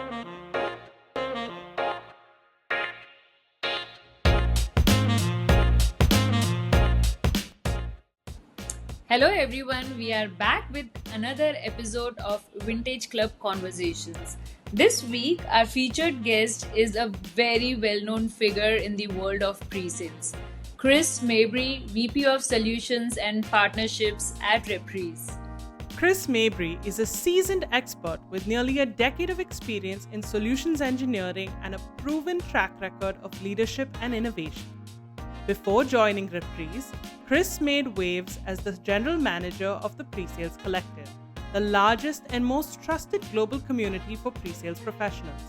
Hello, everyone. We are back with another episode of Vintage Club Conversations. This week, our featured guest is a very well known figure in the world of pre sales, Chris Mabry, VP of Solutions and Partnerships at Reprise. Chris Mabry is a seasoned expert with nearly a decade of experience in solutions engineering and a proven track record of leadership and innovation. Before joining Reprise, Chris made waves as the general manager of the Presales Collective, the largest and most trusted global community for presales professionals.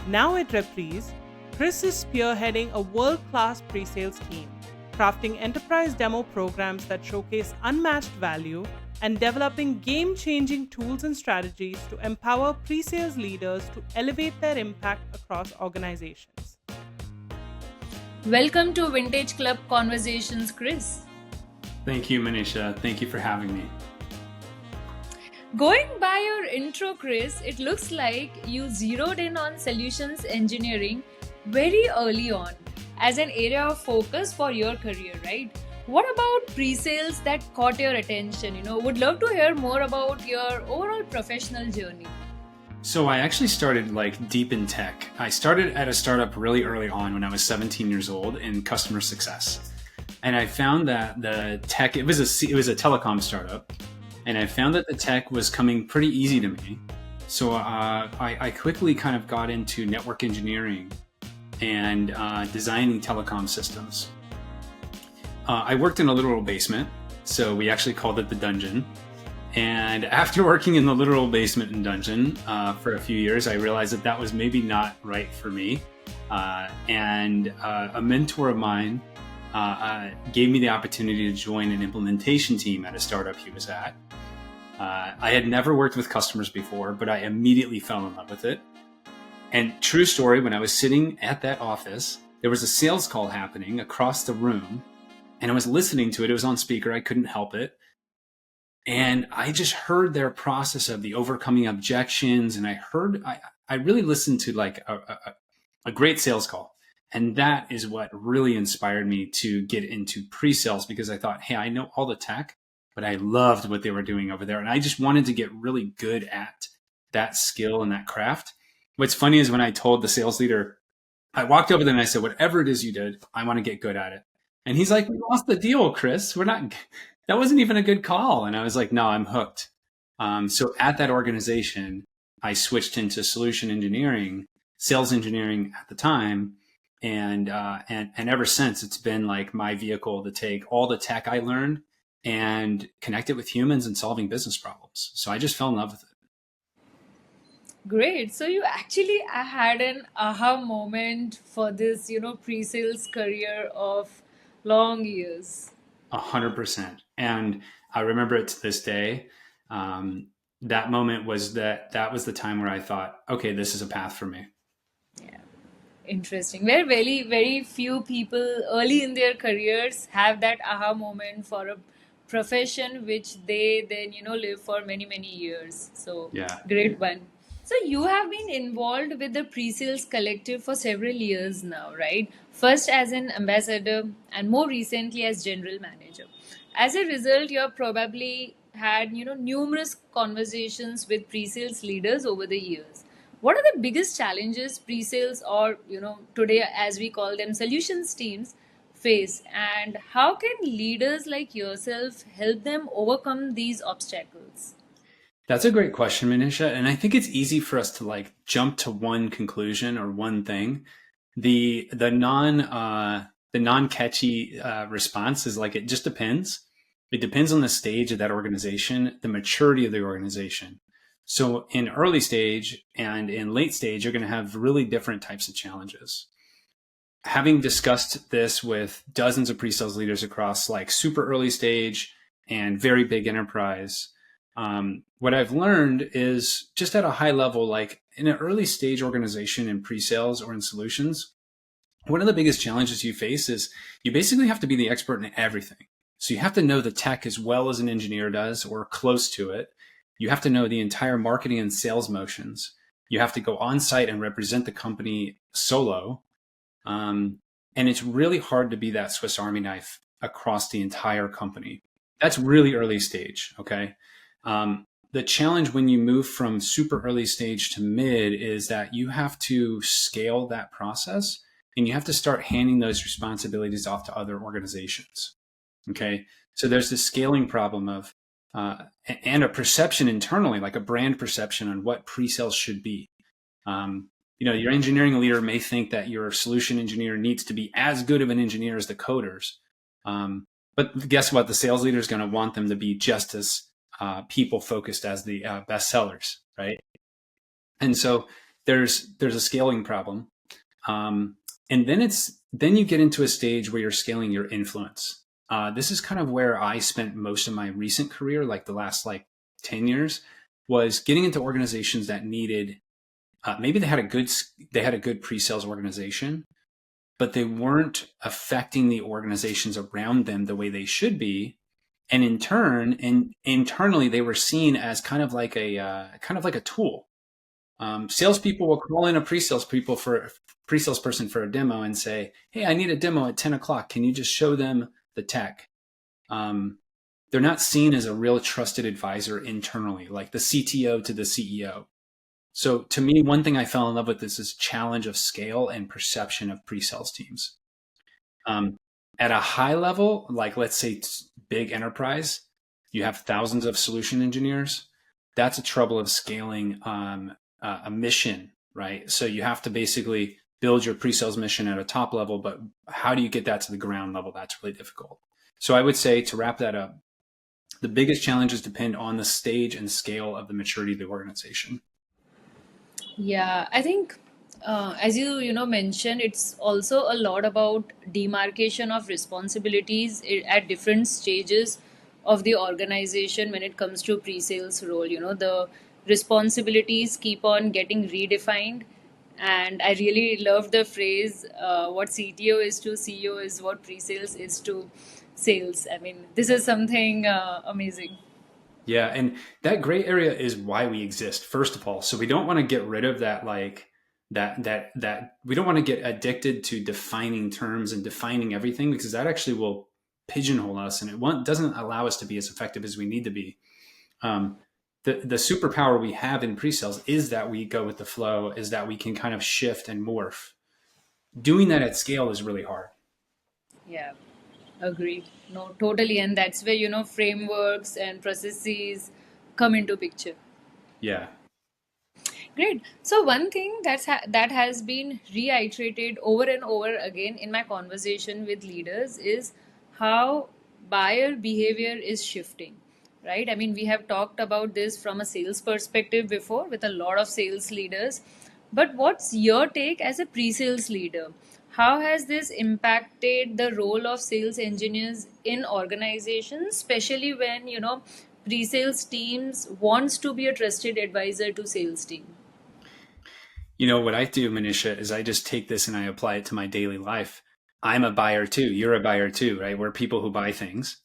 Now at Reprise, Chris is spearheading a world-class presales team, crafting enterprise demo programs that showcase unmatched value and developing game-changing tools and strategies to empower presales leaders to elevate their impact across organizations. Welcome to Vintage Club Conversations, Chris. Thank you, Manisha. Thank you for having me. Going by your intro, Chris, it looks like you zeroed in on solutions engineering very early on as an area of focus for your career, right? What about pre-sales that caught your attention? Would love to hear more about your overall professional journey. So I actually started deep in tech. I started at a startup really early on when I was 17 years old in customer success. And I found that the tech, it was a telecom startup. And I found that the tech was coming pretty easy to me. So I quickly kind of got into network engineering and designing telecom systems. I worked in a literal basement. So we actually called it the dungeon. And after working in the literal basement and dungeon for a few years, I realized that was maybe not right for me. And a mentor of mine gave me the opportunity to join an implementation team at a startup he was at. I had never worked with customers before, but I immediately fell in love with it. And true story, when I was sitting at that office, there was a sales call happening across the room, and I was listening to it. It was on speaker. I couldn't help it. And I just heard their process of the overcoming objections. And I really listened to a great sales call. And that is what really inspired me to get into pre-sales, because I thought, hey, I know all the tech, but I loved what they were doing over there. And I just wanted to get really good at that skill and that craft. What's funny is when I told the sales leader, I walked over there and I said, whatever it is you did, I want to get good at it. And he's like, we lost the deal, Chris. That wasn't even a good call. And I was like, no, I'm hooked. So at that organization, I switched into solution engineering, sales engineering at the time. And ever since, it's been like my vehicle to take all the tech I learned and connect it with humans and solving business problems. So I just fell in love with it. Great. So you actually had an aha moment for this, pre-sales career of long years. 100%. And I remember it to this day. That moment was that was the time where I thought, okay, this is a path for me. Yeah. Interesting. Where very, very few people early in their careers have that aha moment for a profession which they then, live for many, many years. So Yeah. great one. So you have been involved with the pre-sales collective for several years now, right? First as an ambassador and more recently as general manager. As a result, you have probably had, numerous conversations with pre-sales leaders over the years. What are the biggest challenges pre-sales or, today as we call them solutions teams face, and how can leaders like yourself help them overcome these obstacles? That's a great question, Manisha. And I think it's easy for us to jump to one conclusion or one thing. The non catchy response is it just depends. It depends on the stage of that organization, the maturity of the organization. So in early stage and in late stage, you're going to have really different types of challenges. Having discussed this with dozens of pre-sales leaders across super early stage and very big enterprise, what I've learned is just at a high level, in an early stage organization in pre-sales or in solutions, one of the biggest challenges you face is you basically have to be the expert in everything. So you have to know the tech as well as an engineer does or close to it. You have to know the entire marketing and sales motions. You have to go on site and represent the company solo. And it's really hard to be that Swiss Army knife across the entire company. That's really early stage. Okay. The challenge when you move from super early stage to mid is that you have to scale that process and you have to start handing those responsibilities off to other organizations. Okay. So there's this scaling problem of, and a perception internally, like a brand perception on what pre-sales should be. Your engineering leader may think that your solution engineer needs to be as good of an engineer as the coders. But guess what? The sales leader is going to want them to be just as people focused as the best sellers, right? And so there's a scaling problem, and then you get into a stage where you're scaling your influence. This is kind of where I spent most of my recent career, like the last 10 years, was getting into organizations that needed maybe they had a good pre-sales organization, but they weren't affecting the organizations around them the way they should be. And internally, they were seen as kind of like a tool. Salespeople will call in a pre-sales person for a demo and say, "Hey, I need a demo at 10 o'clock. Can you just show them the tech?" They're not seen as a real trusted advisor internally, like the CTO to the CEO. So to me, one thing I fell in love with is challenge of scale and perception of pre-sales teams. At a high level, like let's say big enterprise, you have thousands of solution engineers. That's a trouble of scaling a mission, right? So you have to basically build your pre-sales mission at a top level, but how do you get that to the ground level? That's really difficult. So I would say, to wrap that up, the biggest challenges depend on the stage and scale of the maturity of the organization. Yeah, I think as you mentioned, it's also a lot about demarcation of responsibilities at different stages of the organization when it comes to pre-sales role. The responsibilities keep on getting redefined, and I really love the phrase, "What CTO is to CEO is what pre-sales is to sales." I mean, this is something amazing. Yeah, and that gray area is why we exist, first of all. So we don't want to get rid of that, that we don't want to get addicted to defining terms and defining everything, because that actually will pigeonhole us and doesn't allow us to be as effective as we need to be. The superpower we have in pre-sales is that we go with the flow, is that we can kind of shift and morph. Doing that at scale is really hard. Yeah. Agreed. No, totally. And that's where frameworks and processes come into picture. Yeah. Great. So one thing that has been reiterated over and over again in my conversation with leaders is how buyer behavior is shifting. Right? I mean, we have talked about this from a sales perspective before with a lot of sales leaders. But what's your take as a pre-sales leader? How has this impacted the role of sales engineers in organizations, especially when pre-sales teams wants to be a trusted advisor to sales team? What I do, Manisha, is I just take this and I apply it to my daily life. I'm a buyer too. You're a buyer too, right? We're people who buy things.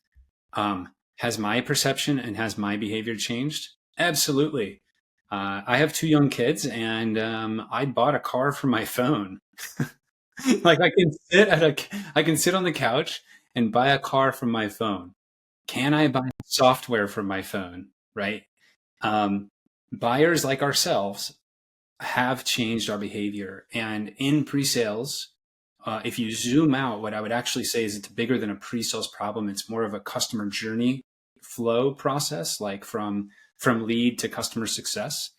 Has my perception and has my behavior changed? Absolutely. I have two young kids, and I bought a car for my phone. Like I can sit on the couch and buy a car from my phone. Can I buy software from my phone? Right? Buyers like ourselves have changed our behavior. And in pre-sales, if you zoom out, what I would actually say is it's bigger than a pre-sales problem. It's more of a customer journey flow process, like from lead to customer success.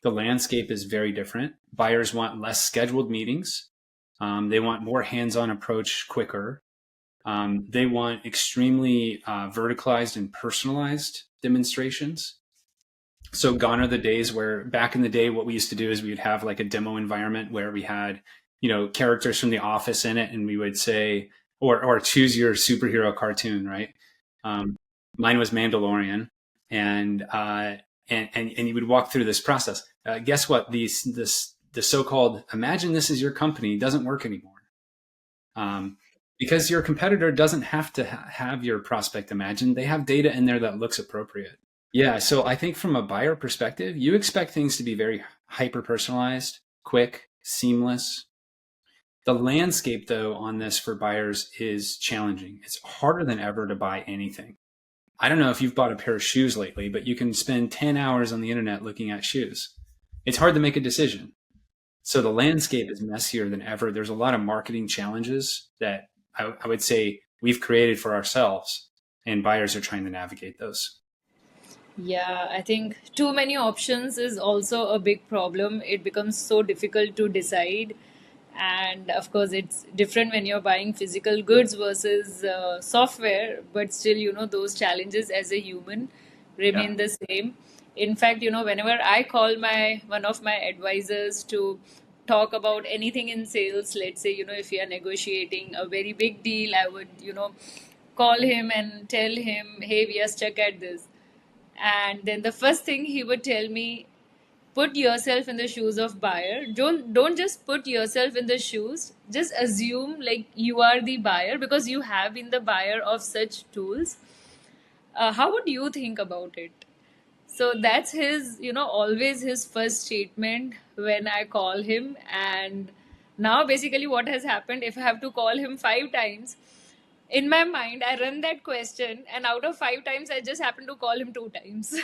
The landscape is very different. Buyers want less scheduled meetings. They want more hands-on approach quicker. They want extremely verticalized and personalized demonstrations. So gone are the days where, back in the day, what we used to do is we would have like a demo environment where we had, characters from The Office in it, and we would say, or choose your superhero cartoon, right? Mine was Mandalorian, and you would walk through this process. Guess what? The so-called imagine this is your company doesn't work anymore, because your competitor doesn't have to have your prospect imagine. They have data in there that looks appropriate. Yeah, so I think from a buyer perspective, you expect things to be very hyper personalized, quick, seamless. The landscape, though, on this for buyers is challenging. It's harder than ever to buy anything. I don't know if you've bought a pair of shoes lately, but you can spend 10 hours on the internet looking at shoes. It's hard to make a decision. So the landscape is messier than ever. There's a lot of marketing challenges that I would say we've created for ourselves, and buyers are trying to navigate those. Yeah, I think too many options is also a big problem. It becomes so difficult to decide. And of course, it's different when you're buying physical goods versus software, but still, those challenges as a human Yeah. remain the same. In fact, whenever I call my one of my advisors to talk about anything in sales, let's say, if we are negotiating a very big deal, I would, call him and tell him, hey, we are stuck at this. And then the first thing he would tell me, put yourself in the shoes of buyer. Don't just put yourself in the shoes. Just assume like you are the buyer because you have been the buyer of such tools. How would you think about it? So that's his, always his first statement when I call him. And now basically what has happened, if I have to call him 5 times, in my mind, I run that question, and out of 5 times, I just happen to call him 2 times.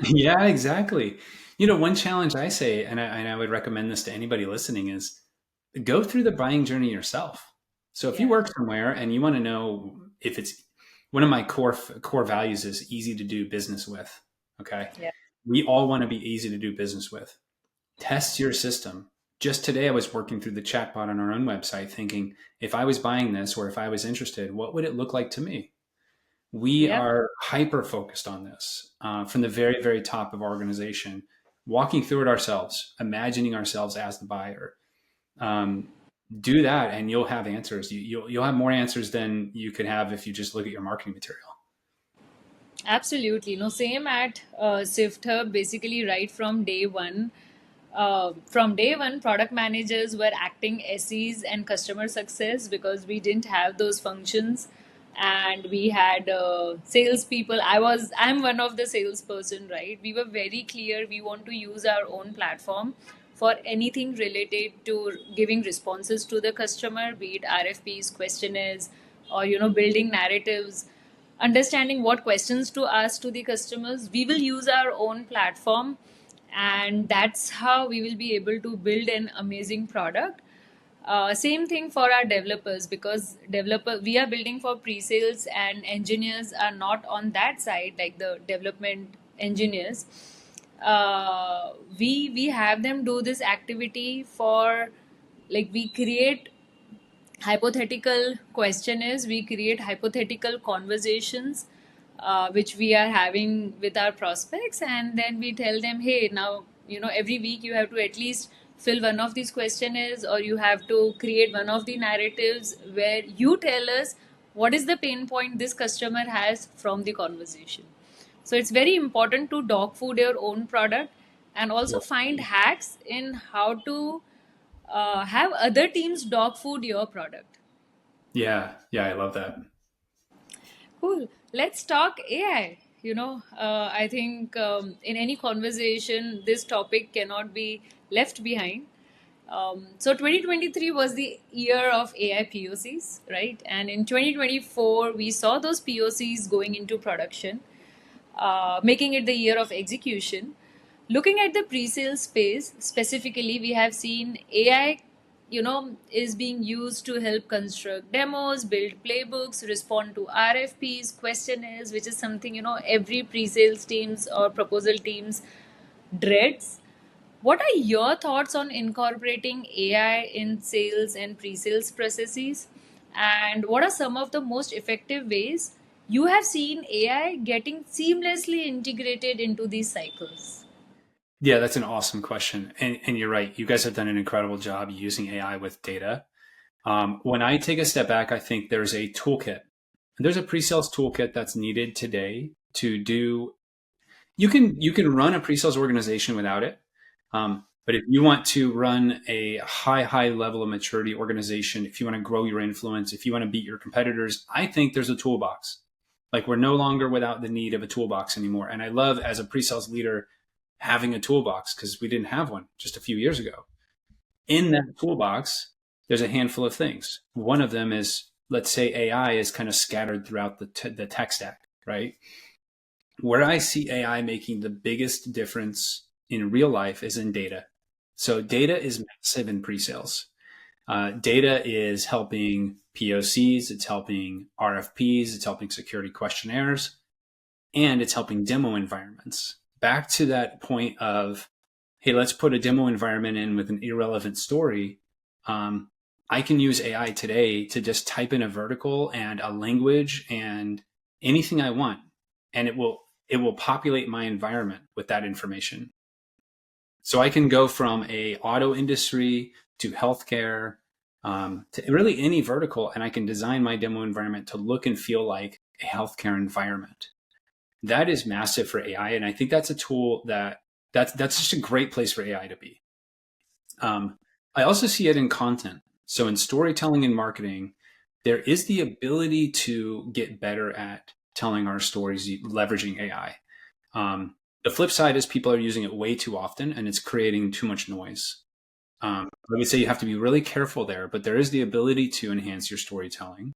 Yeah, exactly. One challenge I say, and I would recommend this to anybody listening, is go through the buying journey yourself. So if you Yeah, work somewhere and you want to know if it's one of my core values is easy to do business with. Okay. yeah, We all want to be easy to do business with. Test your system. Just today, I was working through the chatbot on our own website thinking, if I was buying this or if I was interested, what would it look like to me? We yeah. are hyper focused on this from the very, very top of our organization, walking through it ourselves, imagining ourselves as the buyer. Um, do that, and you'll have answers. You'll have more answers than you could have if you just look at your marketing material. Absolutely. No, same at SiftHub. Basically, right from day one, product managers were acting SEs and customer success because we didn't have those functions, and we had salespeople. I'm one of the salesperson, right? We were very clear. We want to use our own platform for anything related to giving responses to the customer, be it RFPs, questionnaires, or building narratives, understanding what questions to ask to the customers. We will use our own platform, and that's how we will be able to build an amazing product. Same thing for our developers, because developer we are building for pre-sales, and engineers are not on that side, like the development engineers. We have them do this activity for, like, we create hypothetical questionnaires, we create hypothetical conversations, which we are having with our prospects, and then we tell them, hey, now every week you have to at least fill one of these questionnaires, or you have to create one of the narratives where you tell us what is the pain point this customer has from the conversation. So it's very important to dog food your own product, and also find hacks in how to have other teams dog food your product. Yeah, yeah, I love that. Cool. Let's talk AI. I think in any conversation, this topic cannot be left behind. So 2023 was the year of AI POCs, right? And in 2024, we saw those POCs going into production, making it the year of execution. Looking at the pre-sale space specifically, we have seen AI, is being used to help construct demos, build playbooks, respond to RFPs, questionnaires, which is something, every pre-sales teams or proposal teams dreads. What are your thoughts on incorporating AI in sales and pre-sales processes? And what are some of the most effective ways you have seen AI getting seamlessly integrated into these cycles? Yeah, that's an awesome question. And you're right. You guys have done an incredible job using AI with data. When I take a step back, I think there's a toolkit. There's a pre-sales toolkit that's needed today to do. You can run a pre-sales organization without it. But if you want to run a high level of maturity organization, if you want to grow your influence, if you want to beat your competitors, I think there's a toolbox. Like, we're no longer without the need of a toolbox anymore. And I love, as a pre-sales leader, having a toolbox because we didn't have one just a few years ago. In that toolbox, there's a handful of things. One of them is, let's say AI is kind of scattered throughout the tech stack, right? Where I see AI making the biggest difference in real life is in data. So data is massive in pre-sales. Data is helping POCs, it's helping RFPs, it's helping security questionnaires, and it's helping demo environments. Back to that point of, hey, let's put a demo environment in with an irrelevant story. I can use AI today to just type in a vertical and a language and anything I want, and it will populate my environment with that information. So I can go from a auto industry to healthcare, to really any vertical, and I can design my demo environment to look and feel like a healthcare environment. That is massive for AI, and I think that's a tool that's just a great place for AI to be. I also see it in content. So in storytelling and marketing, there is the ability to get better at telling our stories leveraging AI. The flip side is people are using it way too often, and it's creating too much noise. I would say you have to be really careful there, but there is the ability to enhance your storytelling.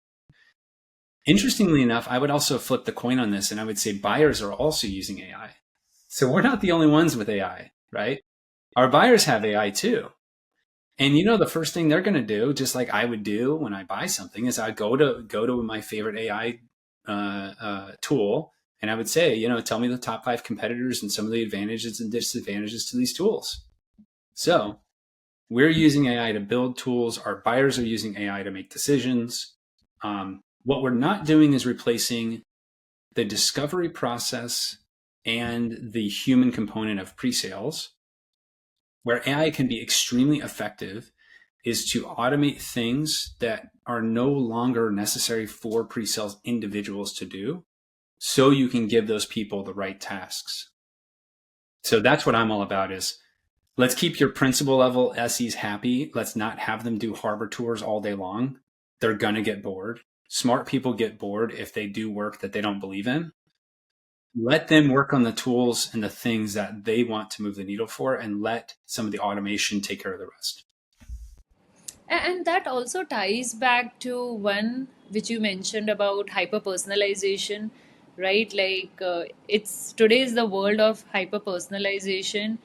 Interestingly enough, I would also flip the coin on this, and I would say buyers are also using AI. So we're not the only ones with AI, right? Our buyers have AI too. And the first thing they're going to do, just like I would do when I buy something, is I go to my favorite AI tool, and I would say, tell me the top 5 competitors and some of the advantages and disadvantages to these tools. So we're using AI to build tools. Our buyers are using AI to make decisions. What we're not doing is replacing the discovery process and the human component of pre-sales. Where AI can be extremely effective is to automate things that are no longer necessary for pre-sales individuals to do, so you can give those people the right tasks. So that's what I'm all about, is let's keep your principal level SEs happy. Let's not have them do harbor tours all day long. They're going to get bored. Smart people get bored if they do work that they don't believe in. Let them work on the tools and the things that they want to move the needle for, and let some of the automation take care of the rest. And that also ties back to one which you mentioned about hyper personalization, right? Like it's today is the world of hyper personalization,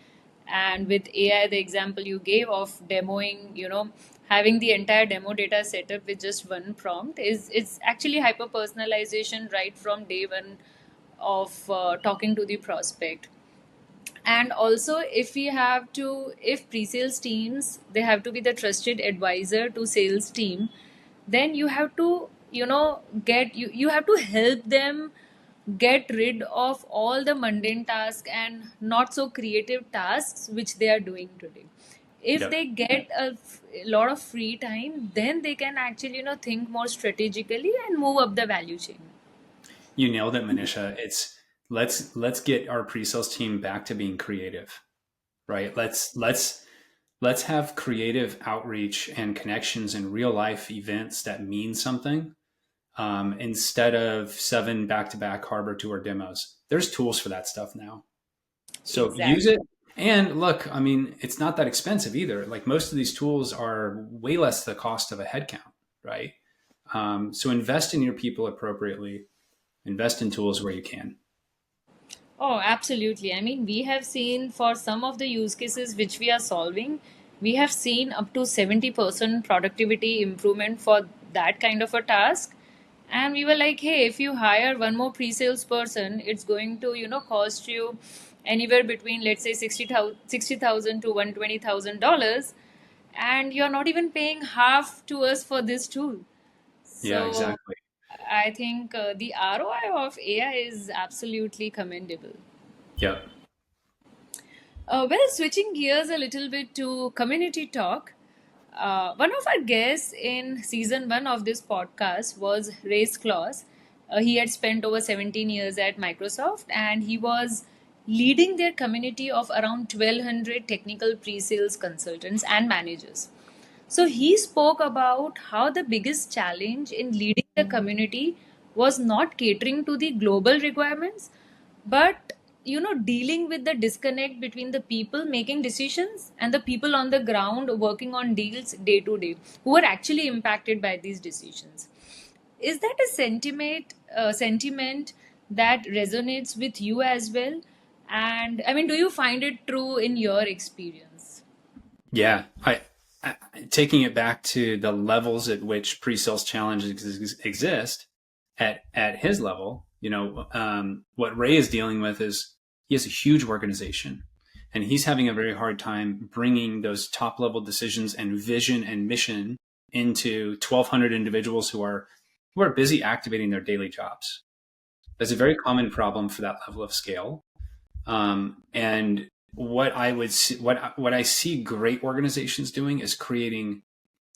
and with AI, the example you gave of demoing, having the entire demo data set up with just one prompt is it's actually hyper personalization right from day one of talking to the prospect. And also, if we have to if pre-sales teams, they have to be the trusted advisor to sales team, then you have to get you have to help them get rid of all the mundane tasks and not so creative tasks which they are doing today. If Yep. they get a lot of free time, then they can actually think more strategically and move up the value chain. You nailed it, Manisha. It's let's get our pre-sales team back to being creative, right? Let's have creative outreach and connections in real life events that mean something, instead of 7 back-to-back harbor tour demos. There's tools for that stuff now. So use Exactly. it. And look, I mean, it's not that expensive either. Like most of these tools are way less the cost of a headcount, right? So invest in your people appropriately. Invest in tools where you can. Oh, absolutely. I mean, we have seen for some of the use cases which we are solving, we have seen up to 70% productivity improvement for that kind of a task. And we were like, hey, if you hire one more pre-sales person, it's going to, cost you anywhere between, let's say, 60,000 to $120,000. And you're not even paying half to us for this tool. Yeah, So exactly. I think the ROI of AI is absolutely commendable. Yep. Well, switching gears a little bit to community talk, one of our guests in season one of this podcast was Ray Claus. He had spent over 17 years at Microsoft, and he was leading their community of around 1,200 technical pre sales consultants and managers. So he spoke about how the biggest challenge in leading the community was not catering to the global requirements, but dealing with the disconnect between the people making decisions and the people on the ground working on deals day to day who are actually impacted by these decisions. Is that a sentiment that resonates with you as well? And I mean, do you find it true in your experience? Yeah, I taking it back to the levels at which pre-sales challenges exist at his level. What Ray is dealing with is he has a huge organization, and he's having a very hard time bringing those top level decisions and vision and mission into 1,200 individuals who are busy activating their daily jobs. That's a very common problem for that level of scale. And what I would see, what I see great organizations doing is creating,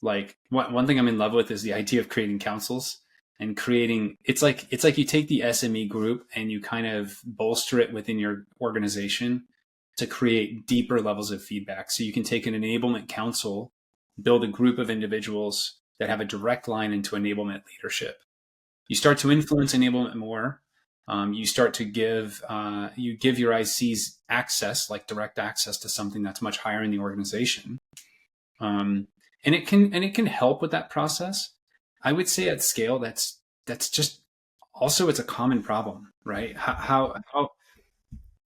like, one thing I'm in love with is the idea of creating councils and creating. It's like you take the SME group and you kind of bolster it within your organization to create deeper levels of feedback. So you can take an enablement council, build a group of individuals that have a direct line into enablement leadership. You start to influence enablement more. You start to give your ICs access, like direct access to something that's much higher in the organization, um, and it can help with that process. I would say at scale, that's just also it's a common problem, right? How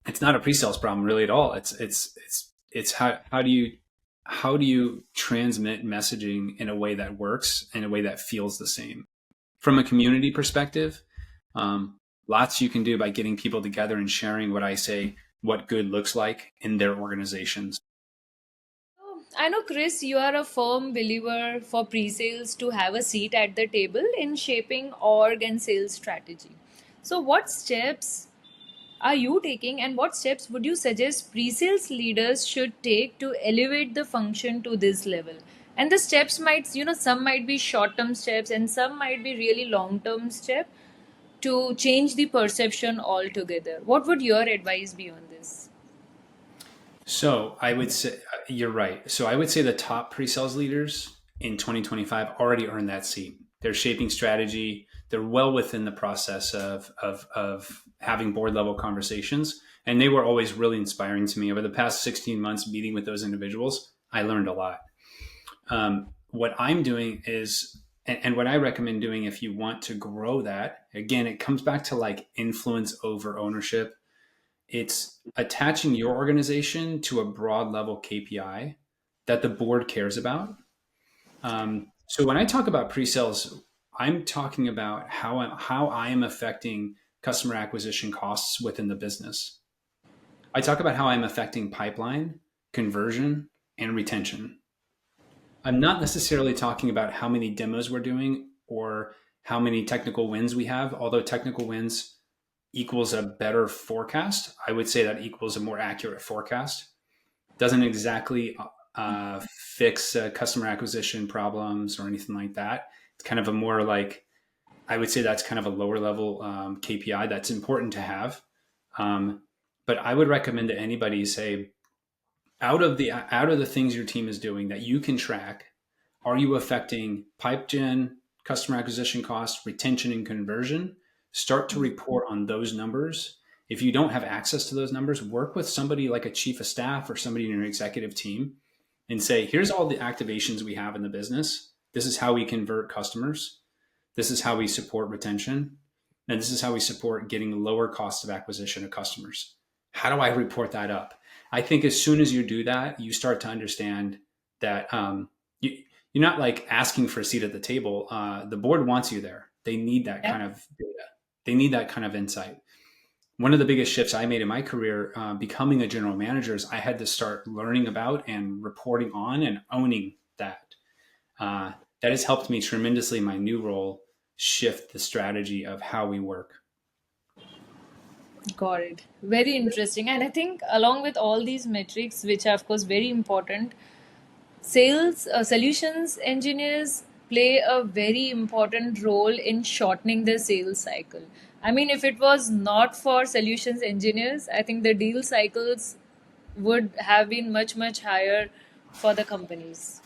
it's not a pre-sales problem really at all. It's how do you transmit messaging in a way that works, in a way that feels the same from a community perspective. um, Lots you can do by getting people together and sharing what good looks like in their organizations. I know, Chris, you are a firm believer for pre sales to have a seat at the table in shaping org and sales strategy. So, what steps are you taking, and what steps would you suggest pre sales leaders should take to elevate the function to this level? And the steps might, some might be short term steps and some might be really long term steps to change the perception altogether. What would your advice be on this? So I would say you're right. So I would say the top pre-sales leaders in 2025 already earned that seat. They're shaping strategy. They're well within the process of having board level conversations. And they were always really inspiring to me over the past 16 months meeting with those individuals. I learned a lot. What I'm doing is, and what I recommend doing if you want to grow that, again, it comes back to like influence over ownership. It's attaching your organization to a broad level KPI that the board cares about. So when I talk about pre-sales, I'm talking about how I am affecting customer acquisition costs within the business. I talk about how I'm affecting pipeline, conversion, and retention. I'm not necessarily talking about how many demos we're doing or how many technical wins we have, although technical wins equals a better forecast. I would say that equals a more accurate forecast. Doesn't exactly fix customer acquisition problems or anything like that. It's kind of a more like, I would say that's kind of a lower level KPI that's important to have. But I would recommend to anybody, say, out of the things your team is doing that you can track, are you affecting pipe gen, customer acquisition costs, retention, and conversion? Start to report on those numbers. If you don't have access to those numbers, work with somebody like a chief of staff or somebody in your executive team and say, here's all the activations we have in the business. This is how we convert customers. This is how we support retention. And this is how we support getting lower costs of acquisition of customers. How do I report that up? I think as soon as you do that, you start to understand that you're not like asking for a seat at the table. The board wants you there. They need that Yeah. kind of data. They need that kind of insight. One of the biggest shifts I made in my career, becoming a general manager, is I had to start learning about and reporting on and owning that. Uh, that has helped me tremendously in my new role shift the strategy of how we work. Got it. Very interesting. And I think, along with all these metrics, which are, of course, very important, solutions engineers play a very important role in shortening the sales cycle. I mean, if it was not for solutions engineers, I think the deal cycles would have been much, much higher for the companies.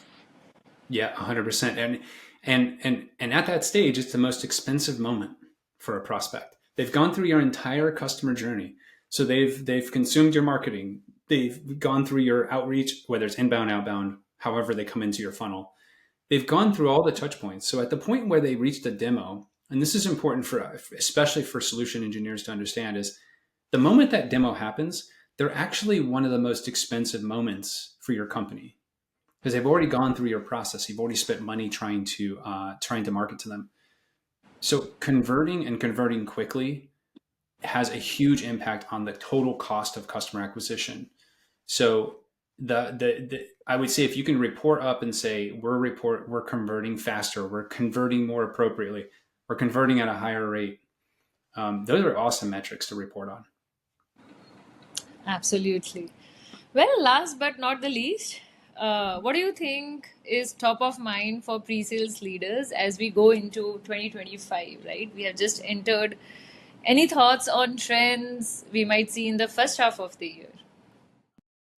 Yeah, 100%. And at that stage, it's the most expensive moment for a prospect. They've gone through your entire customer journey. So they've consumed your marketing. They've gone through your outreach, whether it's inbound, outbound, however they come into your funnel. They've gone through all the touch points. So at the point where they reached a demo, and this is important for especially for solution engineers to understand, is the moment that demo happens, they're actually one of the most expensive moments for your company because they've already gone through your process. You've already spent money trying to market to them. So converting quickly has a huge impact on the total cost of customer acquisition. So the I would say if you can report up and say we're converting faster, we're converting more appropriately, we're converting at a higher rate. Those are awesome metrics to report on. Absolutely. Well, last but not the least, what do you think is top of mind for pre-sales leaders as we go into 2025, right? We have just entered. Any thoughts on trends we might see in the first half of the year?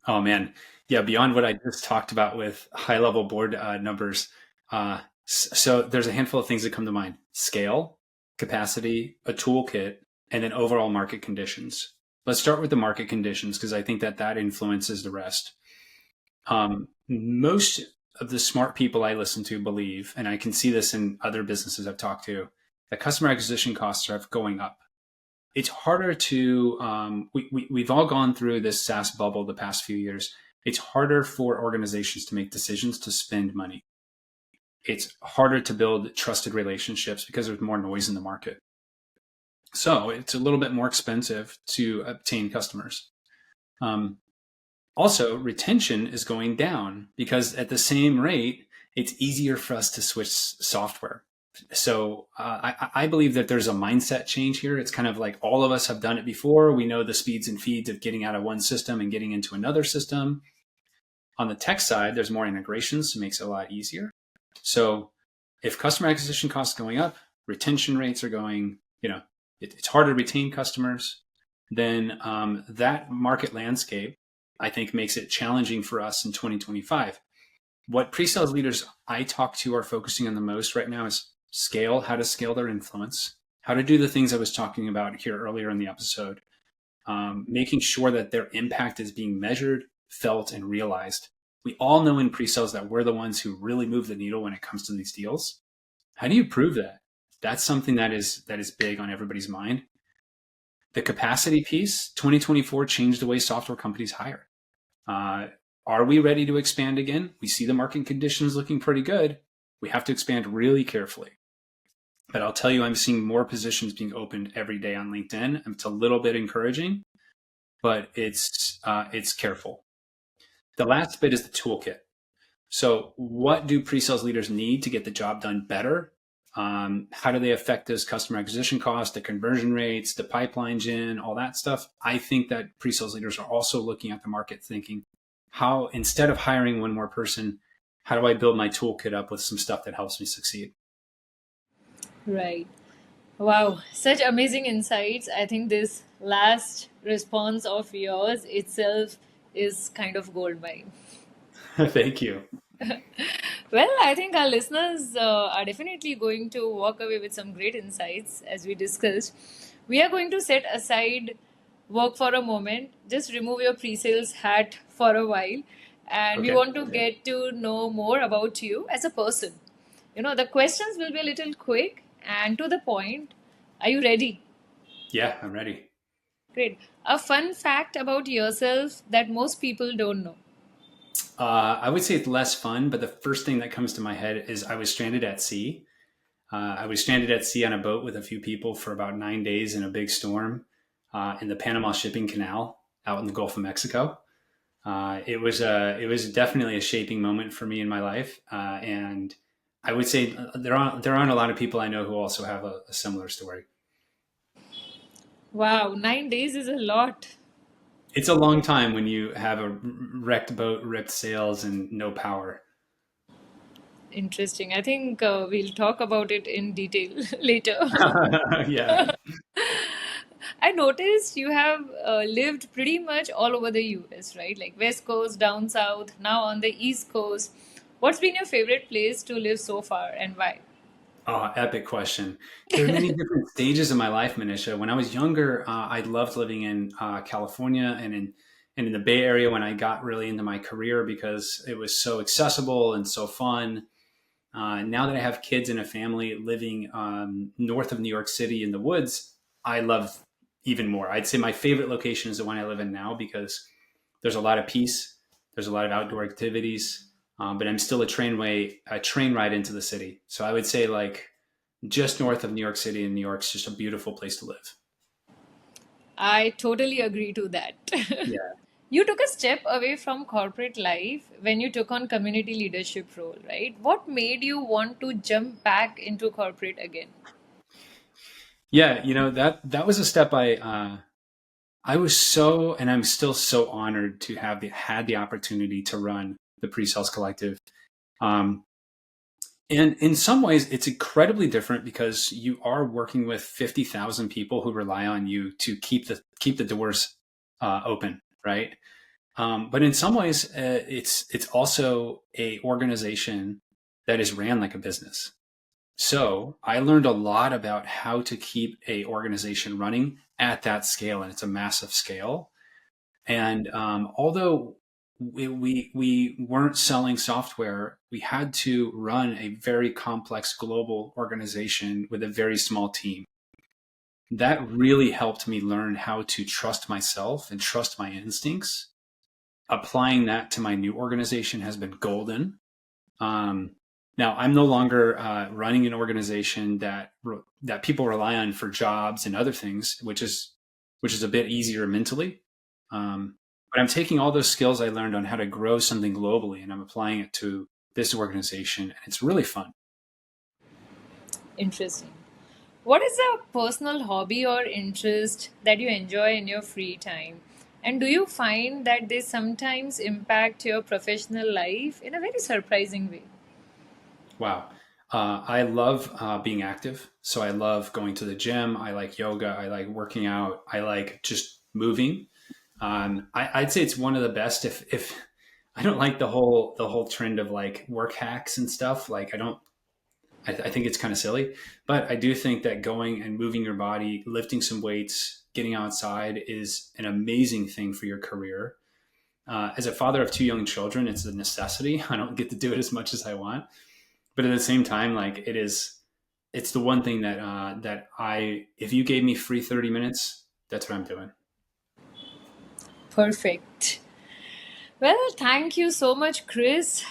Oh man, yeah. Beyond what I just talked about with high level board numbers, so there's a handful of things that come to mind: scale, capacity, a toolkit, and then overall market conditions. Let's start with the market conditions because I think that influences the rest. Most of the smart people I listen to believe, and I can see this in other businesses I've talked to, that customer acquisition costs are going up. It's harder to, we've all gone through this SaaS bubble the past few years. It's harder for organizations to make decisions to spend money. It's harder to build trusted relationships because there's more noise in the market. So it's a little bit more expensive to obtain customers. Also, retention is going down because at the same rate, it's easier for us to switch software. So I believe that there's a mindset change here. It's kind of like all of us have done it before. We know the speeds and feeds of getting out of one system and getting into another system. On the tech side, there's more integrations, so it makes it a lot easier. So if customer acquisition costs going up, retention rates are going, it's harder to retain customers, then that market landscape, I think, makes it challenging for us in 2025. What pre-sales leaders I talk to are focusing on the most right now is scale, how to scale their influence, how to do the things I was talking about here earlier in the episode, making sure that their impact is being measured, felt, and realized. We all know in pre-sales that we're the ones who really move the needle when it comes to these deals. How do you prove that? That's something that is big on everybody's mind. The capacity piece, 2024 changed the way software companies hire. Are we ready to expand again? We see the market conditions looking pretty good. We have to expand really carefully. But I'll tell you, I'm seeing more positions being opened every day on LinkedIn. It's a little bit encouraging, but it's careful. The last bit is the toolkit. So what do pre-sales leaders need to get the job done better? How do they affect those customer acquisition costs, the conversion rates, the pipelines in, all that stuff? I think that pre-sales leaders are also looking at the market thinking, how, instead of hiring one more person, how do I build my toolkit up with some stuff that helps me succeed? Right. Wow, such amazing insights. I think this last response of yours itself is kind of gold mine. Thank you. Well, I think our listeners are definitely going to walk away with some great insights as we discussed. We are going to set aside work for a moment, just remove your pre sales hat for a while, and we Okay. want to get to know more about you as a person. The questions will be a little quick and to the point. Are you ready? Yeah, I'm ready. Great. A fun fact about yourself that most people don't know. I would say it's less fun, but the first thing that comes to my head is I was stranded at sea. I was stranded at sea on a boat with a few people for about 9 days in a big storm in the Panama Shipping Canal out in the Gulf of Mexico. It was definitely a shaping moment for me in my life, and I would say there aren't a lot of people I know who also have a similar story. Wow, 9 days is a lot. It's a long time when you have a wrecked boat, ripped sails, and no power. Interesting. I think we'll talk about it in detail later. Yeah. I noticed you have lived pretty much all over the US, right? Like West Coast, down south, now on the East Coast. What's been your favorite place to live so far and why? Oh, epic question. There are many different stages in my life, Manisha. When I was younger, I loved living in California and in the Bay Area when I got really into my career because it was so accessible and so fun. Now that I have kids and a family living north of New York City in the woods, I love even more. I'd say my favorite location is the one I live in now because there's a lot of peace, there's a lot of outdoor activities, but I'm still a train ride into the city. So I would say like just north of New York City, and New York's just a beautiful place to live. I totally agree to that. Yeah. You took a step away from corporate life when you took on community leadership role, right? What made you want to jump back into corporate again? Yeah, that was a step I was so, and I'm still so honored to have had the opportunity to run the Pre-Sales Collective. Um, and in some ways, it's incredibly different because you are working with 50,000 people who rely on you to keep the doors open, right? But in some ways, it's also a organization that is ran like a business. So I learned a lot about how to keep a organization running at that scale, and it's a massive scale. And although we weren't selling software, we had to run a very complex global organization with a very small team. That really helped me learn how to trust myself and trust my instincts. Applying that to my new organization has been golden. Um, Now, I'm no longer running an organization that people rely on for jobs and other things, which is a bit easier mentally. But I'm taking all those skills I learned on how to grow something globally, and I'm applying it to this organization, and it's really fun. Interesting. What is a personal hobby or interest that you enjoy in your free time? And do you find that they sometimes impact your professional life in a very surprising way? Wow. I love being active. So I love going to the gym. I like yoga. I like working out. I like just moving. I'd say it's one of the best. If I don't like the whole trend of like work hacks and stuff. Like I don't. I think it's kind of silly, but I do think that going and moving your body, lifting some weights, getting outside is an amazing thing for your career. As a father of two young children, it's a necessity. I don't get to do it as much as I want, but at the same time, like it's the one thing that if you gave me free 30 minutes, that's what I'm doing. Perfect. Well, thank you so much, Chris,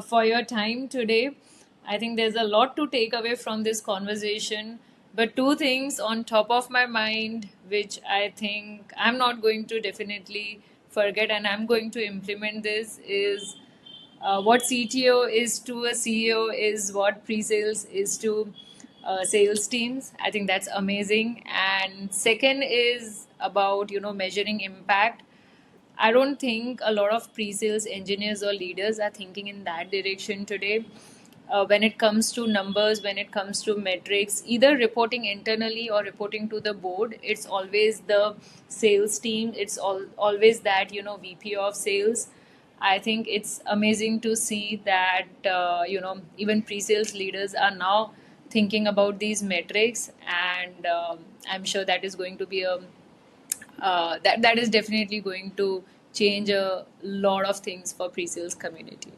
for your time today. I think there's a lot to take away from this conversation, but two things on top of my mind, which I think I'm not going to definitely forget and I'm going to implement this is what CTO is to a CEO is what pre-sales is to sales teams. I think that's amazing. And second is about measuring impact. I don't think a lot of pre-sales engineers or leaders are thinking in that direction today. When it comes to numbers, when it comes to metrics, either reporting internally or reporting to the board, it's always the sales team. It's always that VP of sales. I think it's amazing to see that even pre-sales leaders are now thinking about these metrics, and I'm sure that is going to be a that is definitely going to change a lot of things for pre-sales community.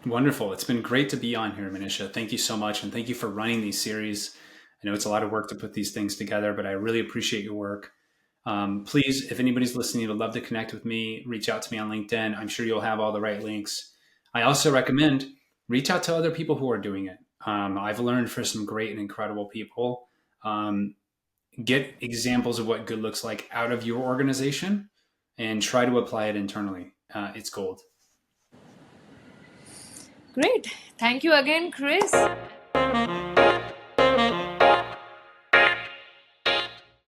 Wonderful. It's been great to be on here, Manisha. Thank you so much. And thank you for running these series. I know it's a lot of work to put these things together, but I really appreciate your work. Please, if anybody's listening, would love to connect with me, reach out to me on LinkedIn. I'm sure you'll have all the right links. I also recommend reach out to other people who are doing it. I've learned from some great and incredible people. Um, get examples of what good looks like out of your organization and try to apply it internally. It's gold. Great. Thank you again, Chris.